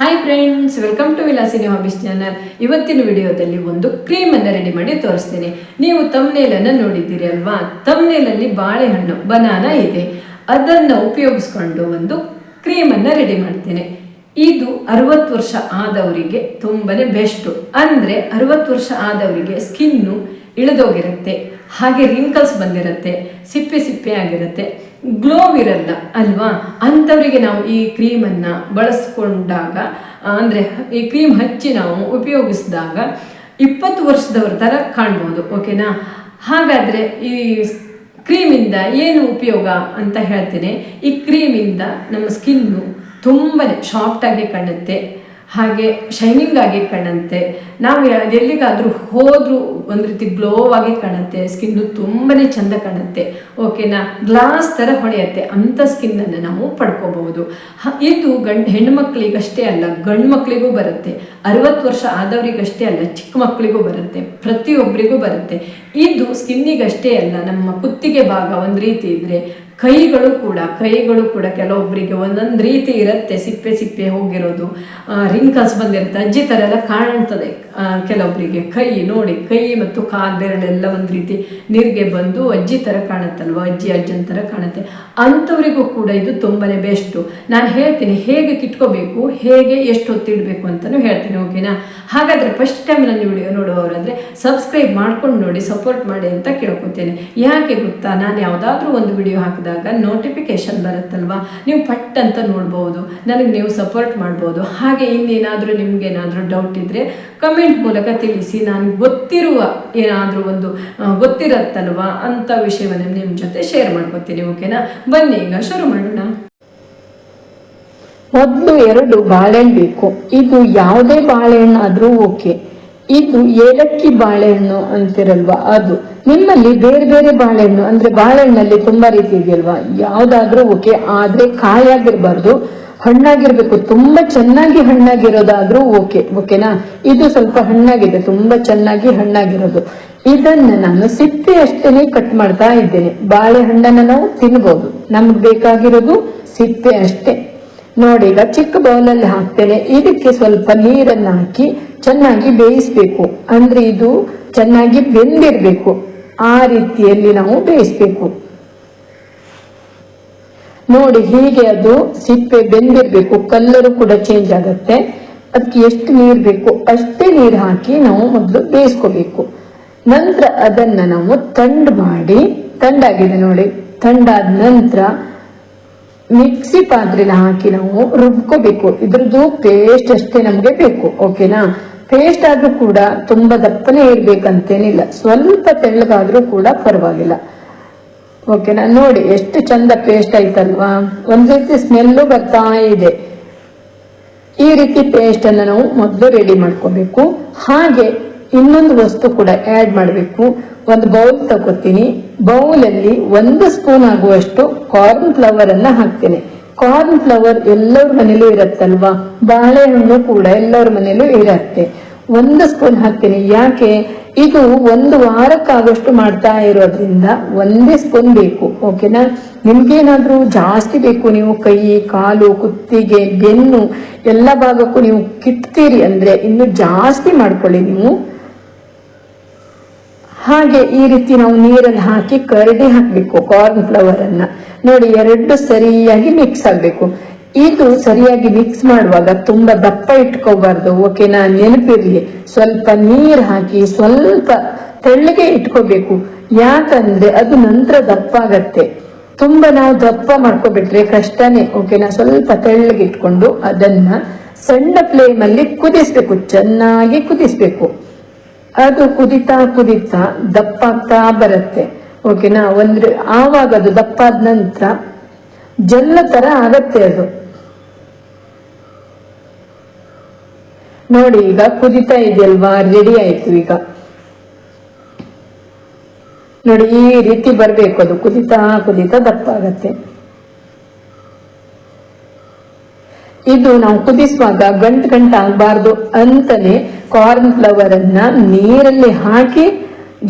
Hi friends, welcome to Vilasini hobbies channel. ಇವತ್ತಿನ ವಿಡಿಯೋದಲ್ಲಿ ಒಂದು ಕ್ರೀಮ್ ಅನ್ನು ರೆಡಿ ಮಾಡಿ ತೋರಿಸ್ತೇನೆ. ನೀವು ಥಂಬ್ನೇಲ್ ಅನ್ನು ನೋಡಿದ್ದೀರಿ ಅಲ್ವಾ? ಥಂಬ್ನೇಲ್ ಅಲ್ಲಿ ಬಾಳೆಹಣ್ಣು ಬನಾನಾ ಇದೆ, ಅದನ್ನು ಉಪಯೋಗಿಸ್ಕೊಂಡು ಒಂದು ಕ್ರೀಮ್ ಅನ್ನು ರೆಡಿ ಮಾಡ್ತೇನೆ. ಇದು 60 ವರ್ಷ ಆದವರಿಗೆ ತುಂಬಾನೇ ಬೆಸ್ಟ್. ಅಂದ್ರೆ 60 ವರ್ಷ ಆದವರಿಗೆ ಸ್ಕಿನ್ನು ಇಳಿದೋಗಿರುತ್ತೆ, ಹಾಗೆ ರಿಂಕಲ್ಸ್ ಬಂದಿರುತ್ತೆ, ಸಿಪ್ಪೆ ಸಿಪ್ಪೆ ಆಗಿರುತ್ತೆ, ಗ್ಲೋ ಇರಲ್ಲ ಅಲ್ವಾ? ಅಂಥವರಿಗೆ ನಾವು ಈ ಕ್ರೀಮನ್ನು ಬಳಸ್ಕೊಂಡಾಗ, ಅಂದರೆ ಈ ಕ್ರೀಮ್ ಹಚ್ಚಿ ನಾವು ಉಪಯೋಗಿಸಿದಾಗ 20 ವರ್ಷದವ್ರ ಥರ ಕಾಣ್ಬೋದು. ಓಕೆನಾ? ಹಾಗಾದರೆ ಈ ಕ್ರೀಮಿಂದ ಏನು ಉಪಯೋಗ ಅಂತ ಹೇಳ್ತೇನೆ. ಈ ಕ್ರೀಮಿಂದ ನಮ್ಮ ಸ್ಕಿನ್ನು ತುಂಬಾ ಸಾಫ್ಟಾಗಿ ಕಾಣುತ್ತೆ, ಹಾಗೆ ಶೈನಿಂಗ್ ಆಗಿ ಕಾಣುತ್ತೆ. ನಾವು ಎಲ್ಲಿಗಾದರೂ ಹೋದರೂ ಒಂದು ರೀತಿ ಗ್ಲೋ ಆಗಿ ಕಾಣುತ್ತೆ, ಸ್ಕಿನ್ನು ತುಂಬಾ ಚೆಂದ ಕಾಣುತ್ತೆ. ಓಕೆನಾ? ಗ್ಲಾಸ್ ಥರ ಹೊಳೆಯುತ್ತೆ. ಅಂಥ ಸ್ಕಿನ್ನನ್ನು ನಾವು ಪಡ್ಕೋಬಹುದು. ಇದು ಹೆಣ್ಮಕ್ಳಿಗಷ್ಟೇ ಅಲ್ಲ, ಗಂಡು ಮಕ್ಕಳಿಗೂ ಬರುತ್ತೆ. 60 ವರ್ಷ ಆದವರಿಗಷ್ಟೇ ಅಲ್ಲ, ಚಿಕ್ಕ ಮಕ್ಕಳಿಗೂ ಬರುತ್ತೆ, ಪ್ರತಿಯೊಬ್ಬರಿಗೂ ಬರುತ್ತೆ. ಇದು ಸ್ಕಿನ್ನಿಗಷ್ಟೇ ಅಲ್ಲ, ನಮ್ಮ ಕುತ್ತಿಗೆ ಭಾಗ ಒಂದು ರೀತಿ ಇದ್ದರೆ ಕೈಗಳು ಕೂಡ ಕೆಲವೊಬ್ಬರಿಗೆ ಒಂದೊಂದು ರೀತಿ ಇರುತ್ತೆ. ಸಿಪ್ಪೆ ಸಿಪ್ಪೆ ಹೋಗಿರೋದು, ರಿಂಕಲ್ಸ್ ಬಂದಿರುತ್ತೆ, ಅಜ್ಜಿ ಥರ ಎಲ್ಲ ಕಾಣ್ತದೆ ಕೆಲವೊಬ್ಬರಿಗೆ. ಕೈ ನೋಡಿ, ಕೈ ಮತ್ತು ಕಾಲು ಬೆರಳೆಲ್ಲ ಒಂದು ರೀತಿ ನೀರಿಗೆ ಬಂದು ಅಜ್ಜಿ ಥರ ಕಾಣುತ್ತಲ್ವ, ಅಜ್ಜನ ಥರ ಕಾಣುತ್ತೆ. ಅಂಥವರಿಗೂ ಕೂಡ ಇದು ತುಂಬಾ ಬೆಸ್ಟು. ನಾನು ಹೇಳ್ತೀನಿ ಹೇಗೆ ಕಿಟ್ಕೋಬೇಕು, ಹೇಗೆ ಎಷ್ಟು ಹೊತ್ತಿಡಬೇಕು ಅಂತಲೂ ಹೇಳ್ತೀನಿ. ಓಕೆನಾ? ಹಾಗಾದರೆ ಫಸ್ಟ್ ಟೈಮ್ ನನ್ನ ವಿಡಿಯೋ ನೋಡುವವರಾದರೆ ಸಬ್ಸ್ಕ್ರೈಬ್ ಮಾಡ್ಕೊಂಡು ನೋಡಿ, ಸಪೋರ್ಟ್ ಮಾಡಿ ಅಂತ ಕೇಳ್ಕೊತೇನೆ. ಯಾಕೆ ಗೊತ್ತಾ? ನಾನು ಯಾವುದಾದ್ರೂ ಒಂದು ವಿಡಿಯೋ ಹಾಕಿದಾಗ ನೋಟಿಫಿಕೇಶನ್ ಬರುತ್ತಲ್ವಾ, ನೀವು ಪಟ್ ಅಂತ ನೋಡ್ಬೋದು, ನನಗೆ ನೀವು ಸಪೋರ್ಟ್ ಮಾಡ್ಬೋದು. ಹಾಗೆ ಇನ್ನೇನಾದರೂ ನಿಮ್ಗೇನಾದರೂ ಡೌಟ್ ಇದ್ದರೆ ಕಮೆಂಟ್ ಮೂಲಕ ತಿಳಿಸಿ. ನಾನು ಗೊತ್ತಿರುವ ಏನಾದರೂ ಒಂದು ಗೊತ್ತಿರತ್ತಲ್ವ ಅಂಥ ವಿಷಯವನ್ನು ನಿಮ್ಮ ಜೊತೆ ಶೇರ್ ಮಾಡ್ಕೊತೀನಿ. ಓಕೆನಾ? ಬನ್ನಿ ಈಗ ಶುರು ಮಾಡೋಣ. ಮೊದಲು 2 ಬಾಳೆಹಣ್ಣು ಬೇಕು. ಇದು ಯಾವುದೇ ಬಾಳೆಹಣ್ಣು ಆದ್ರೂ ಓಕೆ. ಇದು ಏಲಕ್ಕಿ ಬಾಳೆಹಣ್ಣು ಅಂತಿರಲ್ವಾ, ಅದು. ನಿಮ್ಮಲ್ಲಿ ಬೇರೆ ಬೇರೆ ಬಾಳೆಹಣ್ಣು, ಅಂದ್ರೆ ಬಾಳೆಹಣ್ಣಲ್ಲಿ ತುಂಬಾ ರೀತಿ ಇದೆಯಲ್ವಾ, ಯಾವ್ದಾದ್ರೂ ಓಕೆ. ಆದ್ರೆ ಕಾಯಾಗಿರ್ಬಾರ್ದು, ಹಣ್ಣಾಗಿರ್ಬೇಕು. ತುಂಬಾ ಚೆನ್ನಾಗಿ ಹಣ್ಣಾಗಿರೋದಾದ್ರೂ ಓಕೆ. ಓಕೆನಾ? ಇದು ಸ್ವಲ್ಪ ಹಣ್ಣಾಗಿದೆ, ತುಂಬಾ ಚೆನ್ನಾಗಿ ಹಣ್ಣಾಗಿರೋದು. ಇದನ್ನ ನಾನು ಸಿಪ್ಪೆ ಅಷ್ಟೇನೆ ಕಟ್ ಮಾಡ್ತಾ ಇದ್ದೇನೆ. ಬಾಳೆಹಣ್ಣನ್ನ ನಾವು ತಿನ್ಬಹುದು, ನಮ್ಗೆ ಬೇಕಾಗಿರೋದು ಸಿಪ್ಪೆ ಅಷ್ಟೇ. ನೋಡಿ, ಈಗ ಚಿಕ್ಕ ಬೌಲಲ್ಲಿ ಹಾಕ್ತೇನೆ. ಇದಕ್ಕೆ ಸ್ವಲ್ಪ ನೀರನ್ನು ಹಾಕಿ ಚೆನ್ನಾಗಿ ಬೇಯಿಸ್ಬೇಕು. ಅಂದ್ರೆ ಇದು ಚೆನ್ನಾಗಿ ಬೆಂದಿರ್ಬೇಕು, ಆ ರೀತಿಯಲ್ಲಿ ನಾವು ಬೇಯಿಸ್ಬೇಕು. ನೋಡಿ, ಹೀಗೆ ಅದು ಸಿಪ್ಪೆ ಬೆಂದಿರ್ಬೇಕು, ಕಲ್ಲರು ಕೂಡ ಚೇಂಜ್ ಆಗುತ್ತೆ. ಅದಕ್ಕೆ ಎಷ್ಟು ನೀರು ಬೇಕು ಅಷ್ಟೇ ನೀರು ಹಾಕಿ ನಾವು ಮೊದಲು ಬೇಯಿಸ್ಕೋಬೇಕು. ನಂತರ ಅದನ್ನ ನಾವು ತಂಡಾಗಿದೆ ನೋಡಿ, ತಂಡಾದ ನಂತರ ಮಿಕ್ಸಿ ಪಾತ್ರೆನ ಹಾಕಿ ನಾವು ರುಬ್ಕೋಬೇಕು. ಇದ್ರದ್ದು ಪೇಸ್ಟ್ ಅಷ್ಟೇ ನಮ್ಗೆ ಬೇಕು. ಓಕೆನಾ? ಪೇಸ್ಟ್ ಆದ್ರೂ ಕೂಡ ತುಂಬಾ ದಪ್ಪನೇ ಇರ್ಬೇಕಂತೇನಿಲ್ಲ, ಸ್ವಲ್ಪ ತೆಳ್ಳಗಾದ್ರೂ ಕೂಡ ಪರವಾಗಿಲ್ಲ. ಓಕೆನಾ? ನೋಡಿ ಎಷ್ಟು ಚಂದ ಪೇಸ್ಟ್ ಆಯ್ತಲ್ವಾ, ಒಂದ್ ರೀತಿ ಸ್ಮೆಲ್ಲು ಬರ್ತಾ ಇದೆ. ಈ ರೀತಿ ಪೇಸ್ಟ್ ಅನ್ನ ನಾವು ಮೊದಲು ರೆಡಿ ಮಾಡ್ಕೋಬೇಕು. ಹಾಗೆ ಇನ್ನೊಂದು ವಸ್ತು ಕೂಡ ಆಡ್ ಮಾಡಬೇಕು. ಒಂದು ಬೌಲ್ ತಗೋತೀನಿ. ಬೌಲಲ್ಲಿ 1 ಸ್ಪೂನ್ ಆಗುವಷ್ಟು ಕಾರ್ನ್ ಫ್ಲವರ್ ಅನ್ನ ಹಾಕ್ತೇನೆ. ಕಾರ್ನ್ ಫ್ಲವರ್ ಎಲ್ಲರ ಮನೇಲೂ ಇರತ್ತಲ್ವಾ, ಬಾಳೆಹಣ್ಣು ಕೂಡ ಎಲ್ಲರ ಮನೇಲೂ ಇರತ್ತೆ. 1 ಸ್ಪೂನ್ ಹಾಕ್ತೇನೆ. ಯಾಕೆ? ಇದು 1 ವಾರಕ್ಕಾಗಷ್ಟು ಮಾಡ್ತಾ ಇರೋದ್ರಿಂದ 1 ಸ್ಪೂನ್ ಬೇಕು. ಓಕೆನಾ? ನಿಮ್ಗೇನಾದ್ರೂ ಜಾಸ್ತಿ ಬೇಕು, ನೀವು ಕೈ, ಕಾಲು, ಕುತ್ತಿಗೆ, ಬೆನ್ನು ಎಲ್ಲ ಭಾಗಕ್ಕೂ ನೀವು ಕಿಟ್ತೀರಿ ಅಂದ್ರೆ ಇನ್ನು ಜಾಸ್ತಿ ಮಾಡ್ಕೊಳ್ಳಿ ನೀವು. ಹಾಗೆ ಈ ರೀತಿ ನಾವು ನೀರಲ್ಲಿ ಹಾಕಿ ಕರಡಿ ಹಾಕ್ಬೇಕು ಕಾರ್ನ್ ಫ್ಲವರ್ ಅನ್ನ. ನೋಡಿ, 2 ಸರಿಯಾಗಿ ಮಿಕ್ಸ್ ಆಗ್ಬೇಕು. ಇದು ಸರಿಯಾಗಿ ಮಿಕ್ಸ್ ಮಾಡುವಾಗ ತುಂಬಾ ದಪ್ಪ ಇಟ್ಕೋಬಾರ್ದು. ಓಕೆನಾ? ನೆನಪಿರ್ಲಿ, ಸ್ವಲ್ಪ ನೀರ್ ಹಾಕಿ ಸ್ವಲ್ಪ ತೆಳ್ಳಗೆ ಇಟ್ಕೋಬೇಕು. ಯಾಕಂದ್ರೆ ಅದು ನಂತರ ದಪ್ಪ ಆಗತ್ತೆ. ತುಂಬಾ ನಾವು ದಪ್ಪ ಮಾಡ್ಕೋಬಿಟ್ರೆ ಕಷ್ಟನೇ. ಓಕೆನಾ? ಸ್ವಲ್ಪ ತೆಳ್ಳಗೆ ಇಟ್ಕೊಂಡು ಅದನ್ನ ಸಣ್ಣ ಫ್ಲೇಮ್ ಅಲ್ಲಿ ಕುದಿಸ್ಬೇಕು, ಚೆನ್ನಾಗಿ ಕುದಿಸ್ಬೇಕು. ಅದು ಕುದಿತಾ ದಪ್ಪ ಆಗ್ತಾ ಬರುತ್ತೆ. ಓಕೆನಾ? ಆವಾಗ ಅದು ದಪ್ಪ ಆದ ನಂತರ ಜಲ್ಲ ತರ ಆಗತ್ತೆ ಅದು. ನೋಡಿ, ಈಗ ಕುದಿತಾ ಇದೆಯಲ್ವಾ, ರೆಡಿ ಆಯ್ತು. ಈಗ ನೋಡಿ, ಈ ರೀತಿ ಬರ್ಬೇಕು. ಅದು ಕುದಿತಾ ದಪ್ಪ ಆಗತ್ತೆ. ಇದು ನಾವು ಕುದಿಸುವಾಗ ಗಂಟು ಆಗಬಾರ್ದು ಅಂತಾನೆ ಕಾರ್ನ್ ಫ್ಲವರ್ ಅನ್ನ ನೀರಲ್ಲಿ ಹಾಕಿ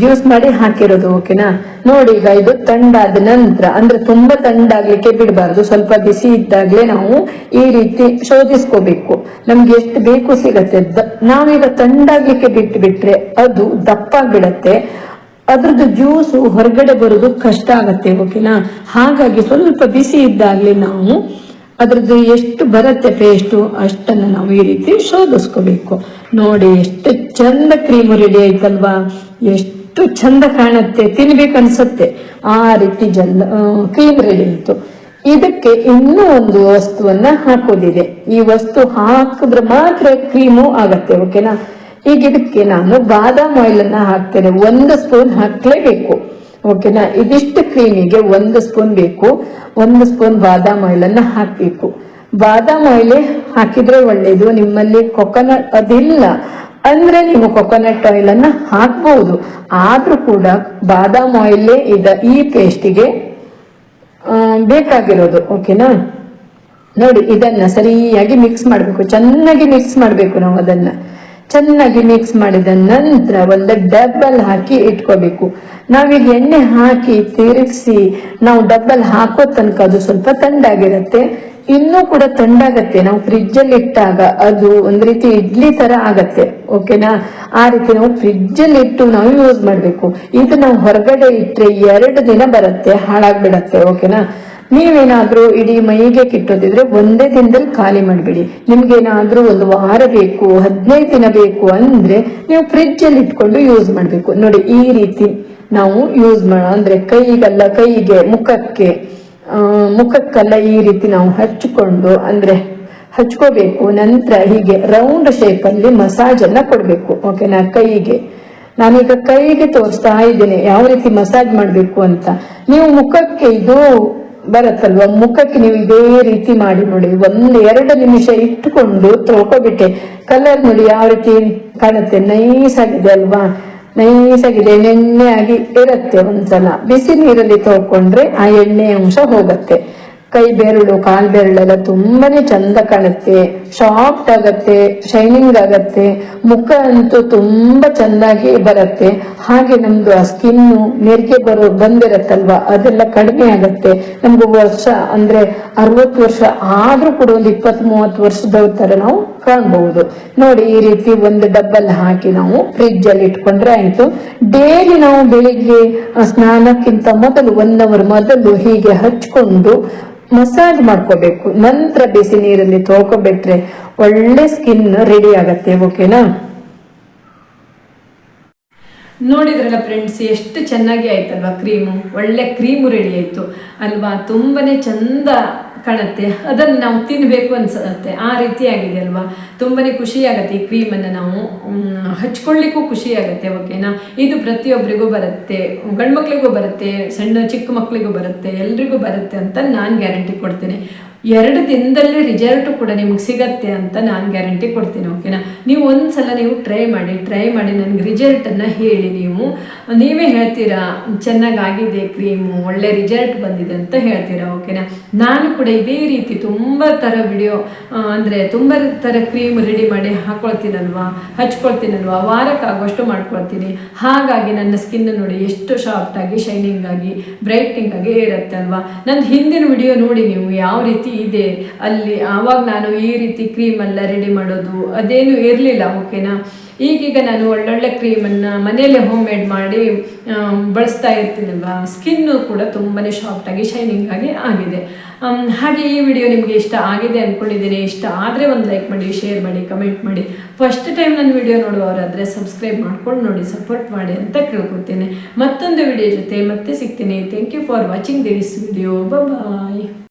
ಜ್ಯೂಸ್ ಮಾಡಿ ಹಾಕಿರೋದು. ಓಕೆನಾ, ನೋಡಿ ಈಗ ಇದು ತಂಡಾದ ನಂತರ, ಅಂದ್ರೆ ತುಂಬಾ ತಂಡಾಗ್ಲಿಕ್ಕೆ ಬಿಡಬಾರ್ದು, ಸ್ವಲ್ಪ ಬಿಸಿ ಇದ್ದಾಗ್ಲೇ ನಾವು ಈ ರೀತಿ ಶೋಧಿಸ್ಕೋಬೇಕು. ನಮ್ಗೆ ಎಷ್ಟು ಬೇಕು ಸಿಗತ್ತೆ. ನಾವೀಗ ತಂಡಾಗ್ಲಿಕ್ಕೆ ಬಿಟ್ರೆ ಅದು ದಪ್ಪಾಗ್ಬಿಡತ್ತೆ, ಅದ್ರದ್ದು ಜ್ಯೂಸು ಹೊರಗಡೆ ಬರೋದು ಕಷ್ಟ ಆಗತ್ತೆ. ಓಕೆನಾ, ಹಾಗಾಗಿ ಸ್ವಲ್ಪ ಬಿಸಿ ಇದ್ದಾಗ್ಲೇ ನಾವು ಅದ್ರದ್ದು ಎಷ್ಟು ಬರುತ್ತೆ ಪೇಸ್ಟು ಅಷ್ಟನ್ನು ನಾವು ಈ ರೀತಿ ಶೋಧಿಸ್ಕೋಬೇಕು. ನೋಡಿ ಎಷ್ಟು ಚಂದ ಕ್ರೀಮು ರೆಡಿ ಆಯ್ತಲ್ವಾ, ಎಷ್ಟು ಚಂದ ಕಾಣುತ್ತೆ, ತಿನ್ಬೇಕನ್ಸತ್ತೆ ಆ ರೀತಿ ಕ್ರೀಮ್ ರೆಡಿ ಆಯ್ತು. ಇದಕ್ಕೆ ಇನ್ನೂ ಒಂದು ವಸ್ತುವನ್ನ ಹಾಕೋದಿದೆ. ಈ ವಸ್ತು ಹಾಕಿದ್ರೆ ಮಾತ್ರ ಕ್ರೀಮು ಆಗತ್ತೆ. ಓಕೆನಾ, ಈಗ ಇದಕ್ಕೆ ನಾನು ಬಾದಾಮ್ ಆಯಿಲ್ ಅನ್ನ ಹಾಕ್ತೇನೆ. 1 ಸ್ಪೂನ್ ಹಾಕ್ಲೇಬೇಕು. ಓಕೆನಾ, ಇದಿಷ್ಟು ಕ್ರೀಮಿಗೆ 1 ಸ್ಪೂನ್ ಬೇಕು. 1 ಸ್ಪೂನ್ ಬಾದಾಮ್ ಆಯಿಲ್ ಅನ್ನ ಹಾಕ್ಬೇಕು. ಬಾದಾಮ್ ಆಯಿಲ್ ಹಾಕಿದ್ರೆ ಒಳ್ಳೇದು. ನಿಮ್ಮಲ್ಲಿ ಕೊಕೊನಟ್ ಅದಿಲ್ಲ ಅಂದ್ರೆ ನೀವು ಕೊಕೊನಟ್ ಆಯಿಲ್ ಅನ್ನ ಹಾಕ್ಬಹುದು. ಆದ್ರೂ ಕೂಡ ಬಾದಾಮ್ ಆಯಿಲ್ ಈಗ ಈ ಪೇಸ್ಟಿಗೆ ಬೇಕಾಗಿರೋದು. ಓಕೆನಾ, ನೋಡಿ ಇದನ್ನ ಸರಿಯಾಗಿ ಮಿಕ್ಸ್ ಮಾಡ್ಬೇಕು, ಚೆನ್ನಾಗಿ ಮಿಕ್ಸ್ ಮಾಡ್ಬೇಕು. ನಾವು ಅದನ್ನ ಚೆನ್ನಾಗಿ ಮಿಕ್ಸ್ ಮಾಡಿದ ನಂತರ ಒಂದು ಡಬ್ಬಲ್ ಹಾಕಿ ಇಟ್ಕೋಬೇಕು. ನಾವೀಗ ಎಣ್ಣೆ ಹಾಕಿ ತಿರುಗಿಸಿ ನಾವು ಡಬ್ಬಲ್ ಹಾಕೋ ತನಕ ಅದು ಸ್ವಲ್ಪ ತಂಡಾಗಿರುತ್ತೆ. ಇನ್ನೂ ಕೂಡ ತಂಡಾಗತ್ತೆ. ನಾವು ಫ್ರಿಡ್ಜ್ ಅಲ್ಲಿ ಇಟ್ಟಾಗ ಅದು ಒಂದ್ ರೀತಿ ಇಡ್ಲಿ ತರ ಆಗತ್ತೆ. ಓಕೆನಾ, ಆ ರೀತಿ ನಾವು ಫ್ರಿಡ್ಜ್ ಅಲ್ಲಿ ಇಟ್ಟು ನಾವು ಯೂಸ್ ಮಾಡ್ಬೇಕು. ಇದು ನಾವು ಹೊರಗಡೆ ಇಟ್ರೆ 2 ದಿನ ಬರುತ್ತೆ, ಹಾಳಾಗ್ಬಿಡತ್ತೆ. ಓಕೆನಾ, ನೀವೇನಾದ್ರೂ ಇಡೀ ಮೈಗೆ ಕಿಟ್ಟೋದಿದ್ರೆ ಒಂದೇ ದಿನದಲ್ಲಿ ಖಾಲಿ ಮಾಡ್ಬಿಡಿ. ನಿಮ್ಗೇನಾದ್ರೂ 1 ವಾರ ಬೇಕು, 15 ದಿನ ಬೇಕು ಅಂದ್ರೆ ನೀವು ಫ್ರಿಡ್ಜ್ ಅಲ್ಲಿ ಇಟ್ಕೊಂಡು ಯೂಸ್ ಮಾಡ್ಬೇಕು. ನೋಡಿ ಈ ರೀತಿ ನಾವು ಯೂಸ್ ಅಂದ್ರೆ ಕೈಗೆ ಮುಖಕ್ಕೆಲ್ಲ ಈ ರೀತಿ ನಾವು ಹಚ್ಕೋಬೇಕು. ನಂತರ ಹೀಗೆ ರೌಂಡ್ ಶೇಪ್ ಅಲ್ಲಿ ಮಸಾಜ್ ಅನ್ನ ಕೊಡ್ಬೇಕು. ಓಕೆನಾ, ನಾನೀಗ ಕೈಗೆ ತೋರಿಸ್ತಾ ಇದ್ದೇನೆ ಯಾವ ರೀತಿ ಮಸಾಜ್ ಮಾಡ್ಬೇಕು ಅಂತ. ನೀವು ಮುಖಕ್ಕೆ ಇದು ಬರತ್ತಲ್ವಾ, ಮುಖಕ್ಕೆ ನೀವು ಇದೇ ರೀತಿ ಮಾಡಿ ನೋಡಿ. 1-2 ನಿಮಿಷ ಇಟ್ಟುಕೊಂಡು ತೊಳ್ಕೊಬಿಟ್ಟೆ. ಕಲರ್ ನೋಡಿ ಯಾವ ರೀತಿ ಕಾಣುತ್ತೆ, ನೈಸ್ ಆಗಿದೆ ಅಲ್ವಾ, ನೈಸ್ ಆಗಿದೆ, ಎಣ್ಣೆ ಆಗಿ ಇರತ್ತೆ. ಒಂದ್ಸಲ ಬಿಸಿ ನೀರಲ್ಲಿ ತೊಳ್ಕೊಂಡ್ರೆ ಆ ಎಣ್ಣೆ ಅಂಶ ಹೋಗತ್ತೆ. ಕೈ ಬೆರಳು, ಕಾಲ್ ಬೆರಳೆಲ್ಲ ತುಂಬಾನೇ ಚಂದ ಕಾಣುತ್ತೆ, ಸಾಫ್ಟ್ ಆಗತ್ತೆ, ಶೈನಿಂಗ್ ಆಗತ್ತೆ. ಮುಖ ಅಂತೂ ತುಂಬಾ ಚಂದಾಗಿ ಬರತ್ತೆ. ಹಾಗೆ ನಮ್ದು ಆ ಸ್ಕಿನ್ನು ನೆರಿಗೆ ಬಂದಿರತ್ತಲ್ವಾ, ಅದೆಲ್ಲ ಕಡಿಮೆ ಆಗತ್ತೆ. ನಮ್ದು ವರ್ಷ ಅಂದ್ರೆ 60 ವರ್ಷ ಆದ್ರೂ ಕೂಡ ಒಂದು 20-30 ವರ್ಷದವ್ರ ತರ ನಾವು ಕಾಣಬಹುದು. ನೋಡಿ ಈ ರೀತಿ ಒಂದು ಡಬ್ಬಲ್ ಹಾಕಿ ನಾವು ಫ್ರಿಡ್ಜ್ ಅಲ್ಲಿ ಇಟ್ಕೊಂಡ್ರೆ ಆಯ್ತು. ಡೈಲಿ ನಾವು ಬೆಳಿಗ್ಗೆ ಸ್ನಾನಕ್ಕಿಂತ ಮೊದಲು 1 ಅವರ್ ಮೊದಲು ಹೀಗೆ ಹಚ್ಕೊಂಡು ಮಸಾಜ್ ಮಾಡ್ಕೋಬೇಕು. ನಂತರ ಬಿಸಿ ನೀರಲ್ಲಿ ತೊಳ್ಕೊಬಿಟ್ರೆ ಒಳ್ಳೆ ಸ್ಕಿನ್ ರೆಡಿ ಆಗತ್ತೆ. ಓಕೆನಾ, ನೋಡಿದ್ರಲ್ಲ ಫ್ರೆಂಡ್ಸ್, ಎಷ್ಟು ಚೆನ್ನಾಗಿ ಆಯ್ತಲ್ವಾ ಕ್ರೀಮು. ಒಳ್ಳೆ ಕ್ರೀಮು ರೆಡಿ ಆಯ್ತು ಅಲ್ವಾ, ತುಂಬಾನೇ ಚಂದ ಕಾಣುತ್ತೆ. ಅದನ್ನು ನಾವು ತಿನ್ನಬೇಕು ಅನ್ಸುತ್ತೆ, ಆ ರೀತಿ ಆಗಿದೆ ಅಲ್ವಾ. ತುಂಬಾನೇ ಖುಷಿ ಆಗುತ್ತೆ ಈ ಕ್ರೀಮನ್ನು ನಾವು ಹಚ್ಕೊಳ್ಳಿಕ್ಕೂ ಖುಷಿ ಆಗುತ್ತೆ. ಓಕೆನಾ, ಇದು ಪ್ರತಿಯೊಬ್ಬರಿಗೂ ಬರುತ್ತೆ, ಗಂಡು ಮಕ್ಳಿಗೂ ಬರುತ್ತೆ, ಚಿಕ್ಕ ಮಕ್ಕಳಿಗೂ ಬರುತ್ತೆ, ಎಲ್ರಿಗೂ ಬರುತ್ತೆ ಅಂತ ನಾನು ಗ್ಯಾರಂಟಿ ಕೊಡ್ತೇನೆ. 2 ದಿನದಲ್ಲಿ ರಿಸಲ್ಟ್ ಕೂಡ ನಿಮ್ಗೆ ಸಿಗತ್ತೆ ಅಂತ ನಾನು ಗ್ಯಾರಂಟಿ ಕೊಡ್ತೀನಿ. ಓಕೆನಾ, ನೀವು ಒಂದ್ಸಲ ನೀವು ಟ್ರೈ ಮಾಡಿ ನನಗೆ ರಿಸಲ್ಟನ್ನು ಹೇಳಿ. ನೀವೇ ಹೇಳ್ತೀರಾ ಚೆನ್ನಾಗಾಗಿದೆ ಕ್ರೀಮು, ಒಳ್ಳೆ ರಿಸಲ್ಟ್ ಬಂದಿದೆ ಅಂತ ಹೇಳ್ತೀರಾ. ಓಕೆನಾ, ನಾನು ಕೂಡ ಇದೇ ರೀತಿ ತುಂಬ ಥರ ತುಂಬ ಥರ ಕ್ರೀಮ್ ರೆಡಿ ಮಾಡಿ ಹಚ್ಕೊಳ್ತೀನಲ್ವಾ, ವಾರಕ್ಕಾಗುವಷ್ಟು ಮಾಡ್ಕೊಳ್ತೀನಿ. ಹಾಗಾಗಿ ನನ್ನ ಸ್ಕಿನ್ ನೋಡಿ ಎಷ್ಟು ಸಾಫ್ಟಾಗಿ, ಶೈನಿಂಗ್ ಆಗಿ, ಬ್ರೈಟ್ನಿಂಗ್ ಆಗಿ ಇರುತ್ತೆ ಅಲ್ವಾ. ನನ್ನ ಹಿಂದಿನ ವಿಡಿಯೋ ನೋಡಿ ನೀವು ಯಾವ ರೀತಿ ಇದೆ ಅಲ್ಲಿ. ಆವಾಗ ನಾನು ಈ ರೀತಿ ಕ್ರೀಮ್ ಎಲ್ಲ ರೆಡಿ ಮಾಡೋದು ಅದೇನು ಇರಲಿಲ್ಲ. ಓಕೆನಾ, ಈಗೀಗ ನಾನು ಒಳ್ಳೊಳ್ಳೆ ಕ್ರೀಮನ್ನು ಮನೆಯಲ್ಲೇ ಹೋಮ್ ಮೇಡ್ ಮಾಡಿ ಬಳಸ್ತಾ ಇರ್ತೀನಲ್ವಾ. ಸ್ಕಿನ್ನು ಕೂಡ ತುಂಬಾ ಸಾಫ್ಟಾಗಿ, ಶೈನಿಂಗ್ ಆಗಿ ಆಗಿದೆ. ಹಾಗೆ ಈ ವಿಡಿಯೋ ನಿಮಗೆ ಇಷ್ಟ ಆಗಿದೆ ಅಂದ್ಕೊಂಡಿದ್ದೀನಿ. ಇಷ್ಟ ಆದರೆ ಒಂದು ಲೈಕ್ ಮಾಡಿ, ಶೇರ್ ಮಾಡಿ, ಕಮೆಂಟ್ ಮಾಡಿ. ಫಸ್ಟ್ ಟೈಮ್ ನನ್ನ ವಿಡಿಯೋ ನೋಡುವವರಾದರೆ ಸಬ್ಸ್ಕ್ರೈಬ್ ಮಾಡ್ಕೊಂಡು ನೋಡಿ, ಸಪೋರ್ಟ್ ಮಾಡಿ ಅಂತ ಕೇಳ್ಕೊತೇನೆ. ಮತ್ತೊಂದು ವಿಡಿಯೋ ಜೊತೆ ಮತ್ತೆ ಸಿಗ್ತೀನಿ. Thank you for watching this video. Bye.